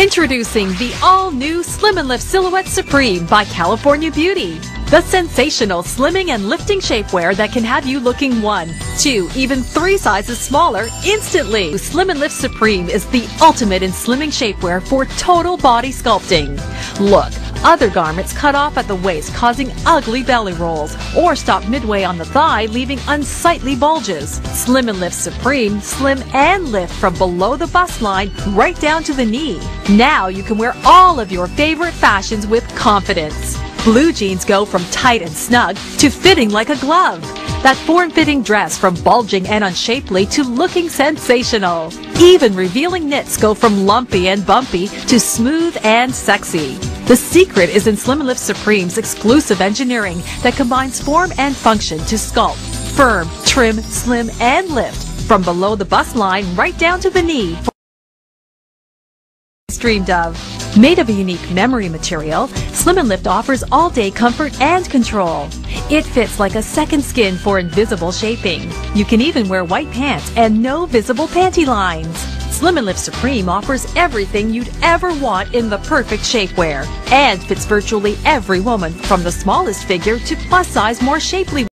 Introducing the all-new Slim and Lift Silhouette Supreme by California Beauty. The sensational slimming and lifting shapewear that can have you looking 1, 2, even 3 sizes smaller instantly. Slim and Lift Supreme is the ultimate in slimming shapewear for total body sculpting. Look, other garments cut off at the waist, causing ugly belly rolls, or stop midway on the thigh, leaving unsightly bulges. Slim and Lift Supreme slim and lift from below the bust line right down to the knee. Now you can wear all of your favorite fashions with confidence. Blue jeans go from tight and snug to fitting like a glove. That form-fitting dress from bulging and unshapely to looking sensational. Even revealing knits go from lumpy and bumpy to smooth and sexy. The secret is in Slim and Lift Supreme's exclusive engineering that combines form and function to sculpt, firm, trim, slim, and lift from below the bust line right down to the knee. Dreamed of. Made of a unique memory material, Slim and Lift offers all-day comfort and control. It fits like a second skin for invisible shaping. You can even wear white pants and no visible panty lines. Slim and Lift Supreme offers everything you'd ever want in the perfect shapewear and fits virtually every woman from the smallest figure to plus-size, more shapely